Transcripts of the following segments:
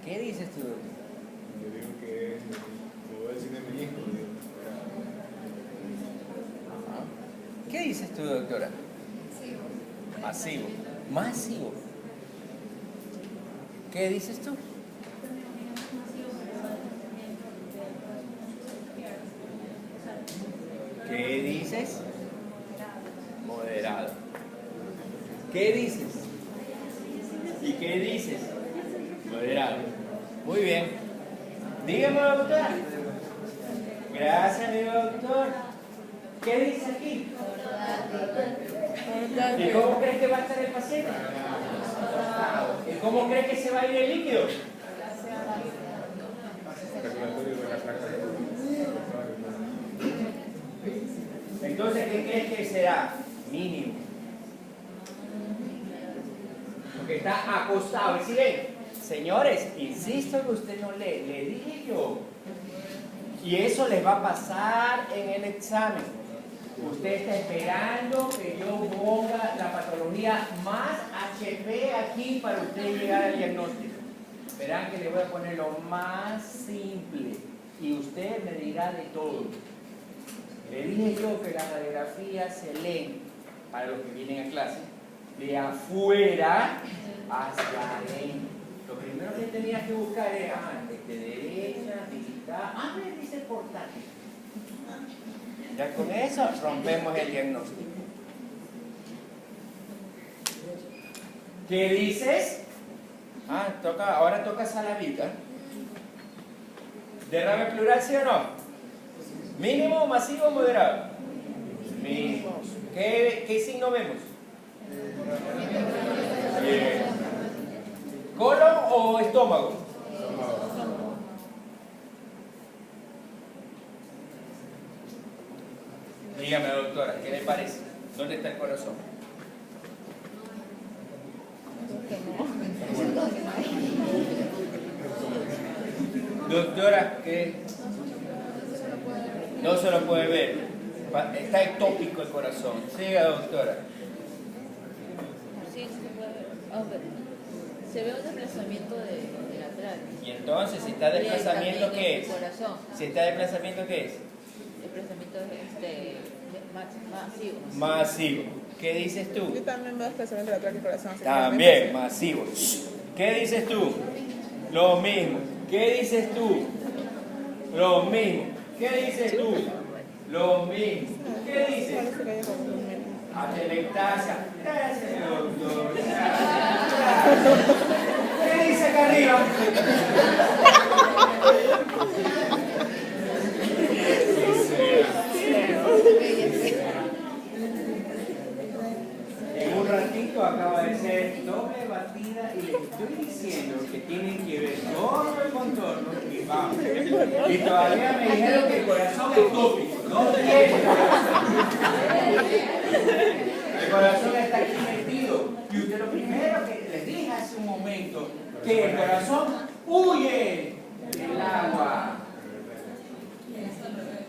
¿Qué dices tú, doctor? Yo digo que es todo el cine menisco. Ajá. ¿Qué dices tú, doctora? Masivo. Masivo. ¿Qué dices tú? ¿Qué dices? Moderado. ¿Qué dices? ¿Y qué dices? Moderado. Muy bien. Dígame, doctora. Gracias, amigo doctor. ¿Qué dice aquí? ¿Y cómo crees que va a estar el paciente? ¿Y cómo crees que se va a ir el líquido? Entonces, ¿qué crees que será? Mínimo. Porque está acostado. ¿Y si ven? Señores, insisto que usted no lee. Le dije yo. Y eso les va a pasar en el examen. Usted está esperando que yo ponga la patología más HP aquí para usted llegar al diagnóstico. Verán que le voy a poner lo más simple y usted me dirá de todo. Le dije yo que las radiografías se leen, para los que vienen a clase, de afuera hacia adentro. Lo primero que tenía que buscar era de derecha, digital, me dice portátil. Ya con eso rompemos el diagnóstico. ¿Qué dices? Ahora toca salavita. ¿Derrame pleural, sí o no? ¿Mínimo, masivo o moderado? Mínimo. ¿Qué signo vemos? Bien. ¿Colon o estómago? Dígame, doctora, ¿qué le parece? ¿Dónde está el corazón? Doctora, ¿qué? No se lo puede ver. Está ectópico el corazón. Siga, doctora. Sí, se puede ver. Se ve un desplazamiento de lateral. Y entonces, si está desplazamiento, ¿qué es? Si está desplazamiento, ¿qué es? Desplazamiento masivo. Masivo. ¿Qué dices tú? Yo también veo desplazamiento lateral del corazón. También, masivo. ¿Qué dices tú? Lo mismo. ¿Qué dices tú? Lo mismo. ¿Qué dices tú? Lo mismo. ¿Qué dices? Atelectasia. Gracias, doctor. ¿Qué dice acá arriba? En un ratito acaba de ser doble batida y les estoy diciendo que tienen que ver todo el contorno y vamos. Y todavía me dijeron que el corazón es tópico. No tiene corazón. El corazón está aquí metido. Y usted lo primero que les dije hace un momento, que el corazón huye del agua.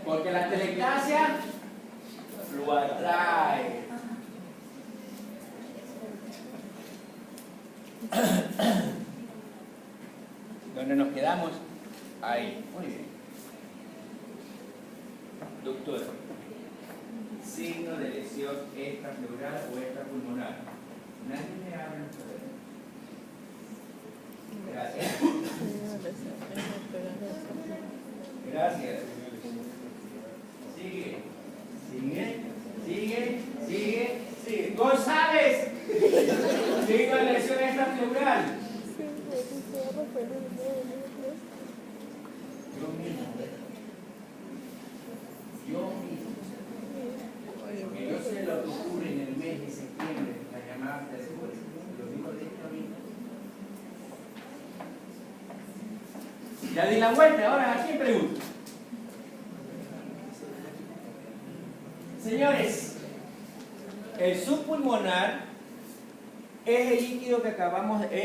Porque la telectasia lo atrae. ¿Dónde nos quedamos? Ahí. Muy bien. Doctor, signo de lesión extrapleural o extrapulmonar. Nadie me habla. Gracias. Gracias. Sigue. Sigue. Sigue. Sigue. Sigue. González. Signo de lesión extrapleural. Yo mismo. Porque yo sé lo que ocurre en el mes de septiembre, las llamadas de después. Lo digo de esto a mí. Ya di la vuelta, ahora ¿a quién pregunto? Señores, el subpulmonar es el líquido que es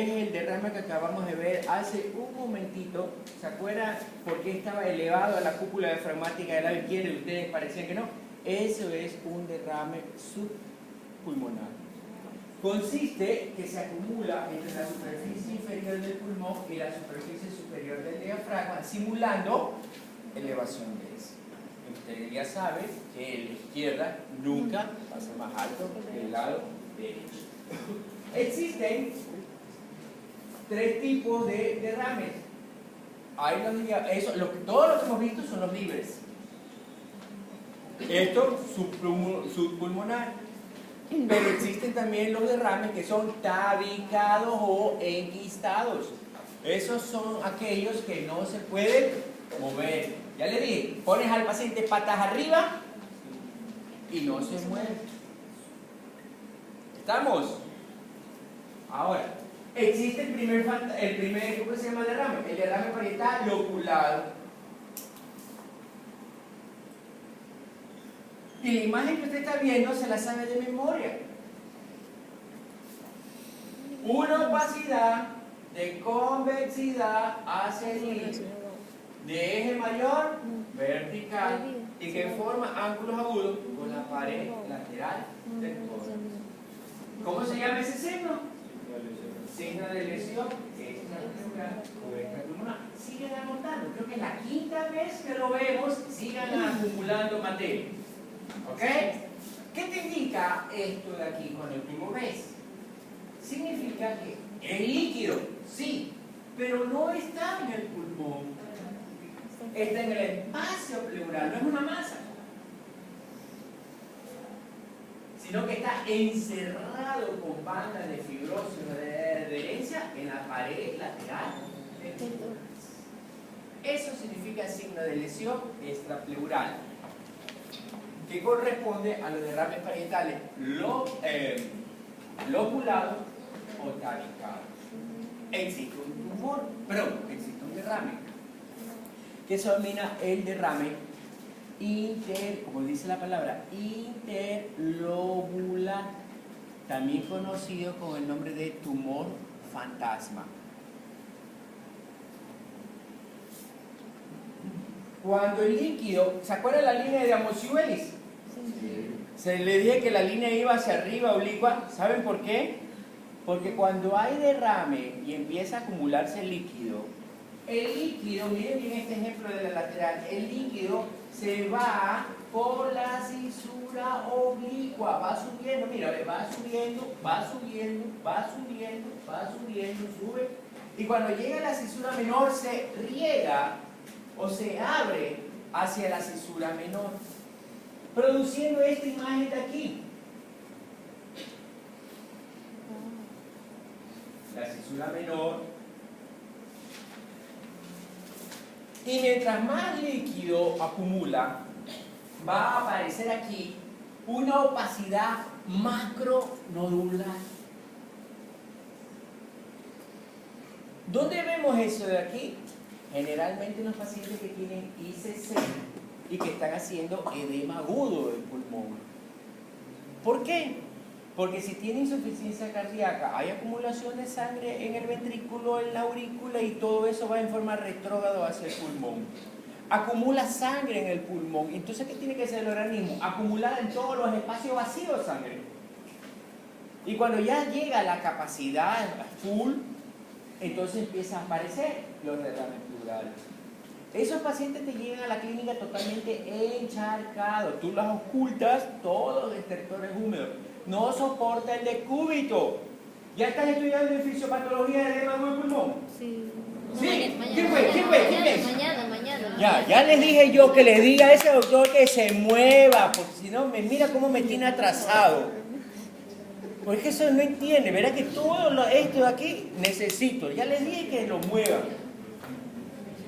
el derrame que acabamos de ver hace un momentito. ¿Se acuerdan por qué estaba elevado a la cúpula diafragmática del lado izquierdo y ustedes parecían que no? Eso es un derrame subpulmonar. Consiste que se acumula entre la superficie inferior del pulmón pulmón y la superficie superior del diafragma, simulando elevación de ese. Usted ya sabe que la izquierda nunca va a ser más alto que el lado derecho. Existen tres tipos de derrames. Todo lo que hemos visto son los libres. Esto subpulmonar. Pero existen también los derrames que son tabicados o enquistados. Esos son aquellos que no se pueden mover. Ya le dije, pones al paciente patas arriba y no se mueve. ¿Estamos? Ahora, existe el primer, ¿cómo se llama derrame? El derrame parietal loculado. Y la imagen que usted está viendo se la sabe de memoria. Una opacidad de convexidad hacia el índice, de eje mayor vertical y que forma ángulos agudos con la pared lateral del tórax. ¿Cómo se llama ese signo? Signo de lesión extrapulmonar. Sigan anotando, creo que es la quinta vez que lo vemos, sigan acumulando materia. ¿Ok? ¿Qué te indica esto de aquí cuando tú lo ves? Significa que es líquido, sí, pero no está en el pulmón, está en el espacio pleural, no es una masa, sino que está encerrado con bandas de fibrosis o de adherencia en la pared lateral del tórax. Eso significa signo de lesión extrapleural, que corresponde a los derrames parietales loculados o tabicados. Existe un tumor, existe un derrame que se denomina el derrame como dice la palabra, interlobular, también conocido con el nombre de tumor fantasma. Cuando el líquido, ¿se acuerdan la línea de Amociuelis? Se le dije que la línea iba hacia arriba oblicua. ¿Saben por qué? Porque cuando hay derrame y empieza a acumularse el líquido, miren bien este ejemplo de la lateral, el líquido se va por la cisura oblicua, va subiendo, mira, va subiendo, va subiendo, va subiendo, va subiendo, sube, y cuando llega a la cisura menor se riega o se abre hacia la cisura menor, produciendo esta imagen de aquí. La cisura menor. Y mientras más líquido acumula, va a aparecer aquí una opacidad macronodular. ¿Dónde vemos eso de aquí? Generalmente en los pacientes que tienen ICC y que están haciendo edema agudo del pulmón. ¿Por qué? Porque si tiene insuficiencia cardíaca, hay acumulación de sangre en el ventrículo, en la aurícula, y todo eso va en forma retrógrado hacia el pulmón. Acumula sangre en el pulmón. Entonces, ¿qué tiene que hacer el organismo? Acumular en todos los espacios vacíos sangre. Y cuando ya llega a la capacidad full, entonces empiezan a aparecer los derrames pleurales. Esos pacientes te llegan a la clínica totalmente encharcados. Tú los ocultas, todos los estertores húmedos. No soporta el decúbito. ¿Ya estás estudiando fisiopatología de edema agudo del pulmón? Sí. ¿Sí? Mañana, ¿Quién fue? Mañana. Ya les dije yo que le diga a ese doctor que se mueva, porque si no, mira cómo me tiene atrasado. Porque eso no entiende, verá que todo esto de aquí necesito. Ya les dije que lo muevan.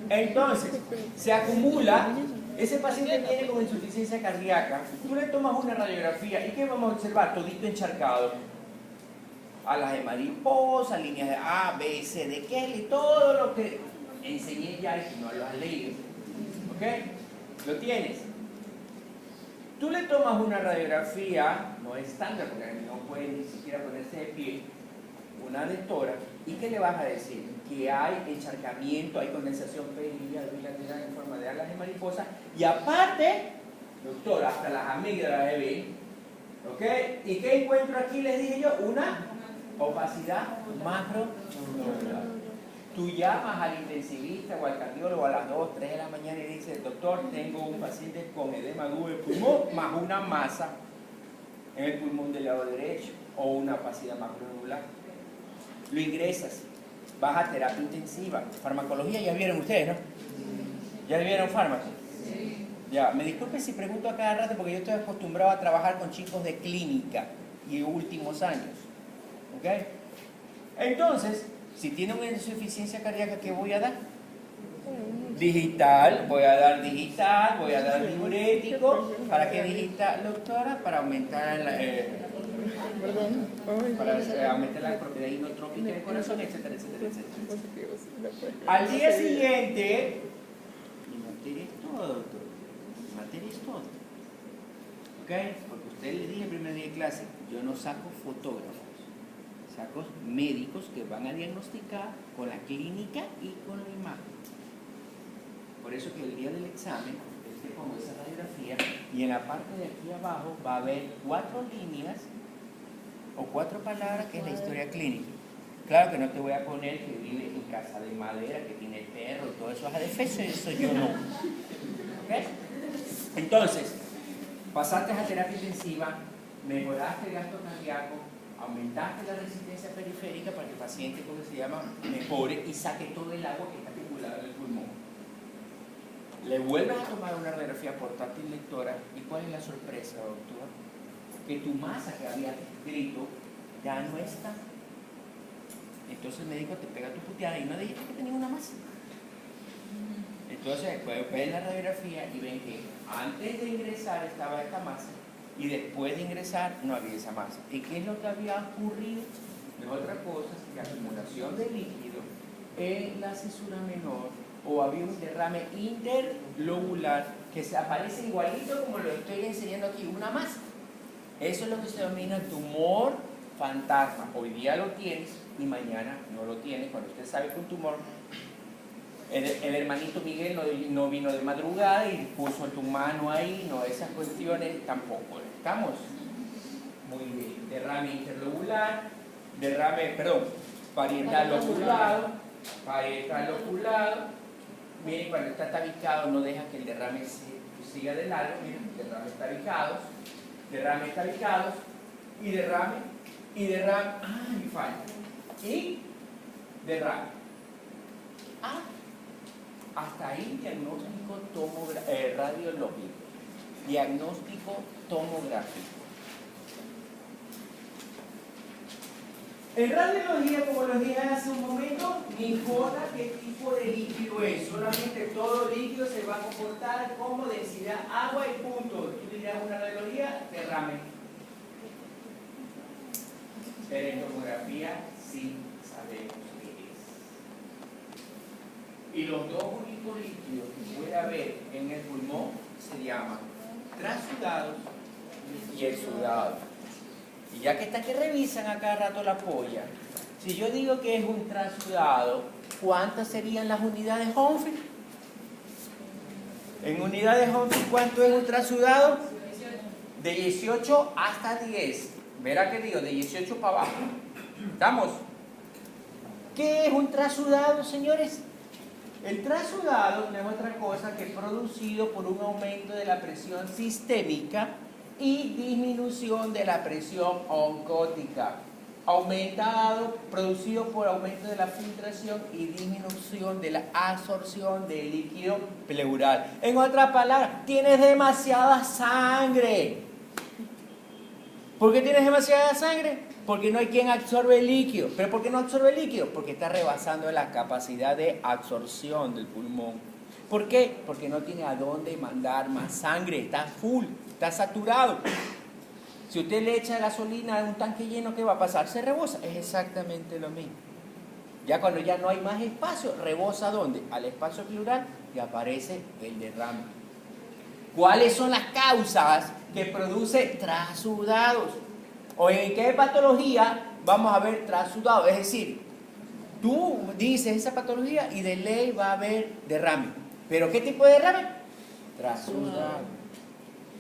Entonces, se acumula. Ese paciente viene con insuficiencia cardíaca, tú le tomas una radiografía y ¿qué vamos a observar? Todito encharcado. Alas de mariposa, líneas de A, B, C, de Kelly, todo lo que enseñé ya y si no lo has leído. ¿Ok? Lo tienes. Tú le tomas una radiografía, no es estándar porque no puede ni siquiera ponerse de pie, una de tórax, ¿y qué le vas a decir? Que hay encharcamiento, hay condensación periliar bilateral en forma de alas de mariposa, y aparte, doctor, hasta las amígdalas de B, ¿ok? ¿Y qué encuentro aquí? Les dije yo, una opacidad macronodular. Tú llamas al intensivista o al cardiólogo a las 2, 3 de la mañana y dices, doctor, tengo un paciente con edema agudo del pulmón más una masa en el pulmón del lado derecho o una opacidad macronodular. Lo ingresas, vas a terapia intensiva. Farmacología ya vieron ustedes, ¿no? ¿Ya vieron fármacos? Sí. Ya, me disculpen si pregunto a cada rato porque yo estoy acostumbrado a trabajar con chicos de clínica y últimos años. ¿Ok? Entonces, si tiene una insuficiencia cardíaca, ¿qué voy a dar? Digital, voy a dar diurético. ¿Para qué digital, doctora? Para aumentar para aumentar la propiedad inotrópica del corazón, etcétera, etcétera, etcétera. Al día siguiente, mi materia es todo, doctor. Mi materia es todo. ¿Ok? Porque usted le dije el primer día de clase, yo no saco fotógrafos, saco médicos que van a diagnosticar con la clínica y con la imagen. Por eso que el día del examen, te pongo esa radiografía y en la parte de aquí abajo va a haber 4 líneas o 4 palabras que es la historia clínica. Claro que no te voy a poner que vive en casa de madera, que tiene perro y todo eso es adefesio, eso yo no. ¿Okay? Entonces, pasaste a terapia intensiva, mejoraste el gasto cardíaco, aumentaste la resistencia periférica para que el paciente, como se llama, mejore y saque todo el agua que está acumulada en el pulmón. Le vuelves a tomar una radiografía portátil lectora y ¿cuál es la sorpresa, doctor? Que tu masa que había escrito ya no está. Entonces el médico te pega tu puteada y no dijiste que tenía una masa. Entonces después ven la radiografía y ven que antes de ingresar estaba esta masa y después de ingresar no había esa masa. ¿Y qué es lo que había ocurrido? No es otra cosa que acumulación de líquido en la cesura menor o había un derrame interlobular que se aparece igualito como lo estoy enseñando aquí, una masa. Eso es lo que se denomina tumor fantasma. Hoy día lo tienes y mañana no lo tienes. Cuando usted sabe que un tumor, el hermanito Miguel no vino de madrugada y puso tu mano ahí, no, esas cuestiones tampoco. ¿Estamos? Muy bien. Derrame interlobular, parietal oculado. Miren, cuando está tabicado no deja que el derrame siga de largo. Miren, derrames tabicados y derrame, y falta, y derrame. Hasta ahí diagnóstico radiológico, diagnóstico tomográfico. En radiología, como les dije hace un momento, no importa qué tipo de líquido es, solamente todo líquido se va a comportar como densidad agua y punto. Tú dirás una radiología, derrame. Pero en tomografía sí sabemos qué es. Y los dos únicos líquidos que puede haber en el pulmón se llaman transudados y exudados. Y ya que está que revisan a cada rato la polla, si yo digo que es un transudado, ¿cuántas serían las unidades Humphreys? En unidades Humphreys, ¿cuánto es un transudado? De 18 hasta 10. Verá que digo, de 18 para abajo. ¿Estamos? ¿Qué es un transudado, señores? El transudado no es otra cosa que producido por un aumento de la presión sistémica y disminución de la presión oncótica. Producido por aumento de la filtración y disminución de la absorción del líquido pleural. En otras palabras, tienes demasiada sangre. ¿Por qué tienes demasiada sangre? Porque no hay quien absorbe el líquido. ¿Pero por qué no absorbe el líquido? Porque está rebasando la capacidad de absorción del pulmón. ¿Por qué? Porque no tiene a dónde mandar más sangre. Está full, está saturado. Si usted le echa gasolina a un tanque lleno, ¿qué va a pasar? Se rebosa. Es exactamente lo mismo. Ya cuando ya no hay más espacio, rebosa ¿dónde? Al espacio pleural y aparece el derrame. ¿Cuáles son las causas que produce transudados? ¿O en qué patología vamos a ver transudados? Es decir, tú dices esa patología y de ley va a haber derrame. ¿Pero qué tipo de derrame? Transudado.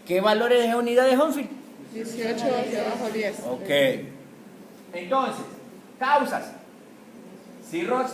¿Qué valores de unidades Humphreys? 18 hacia abajo 10. Ok. Entonces, causas. Cirrosis.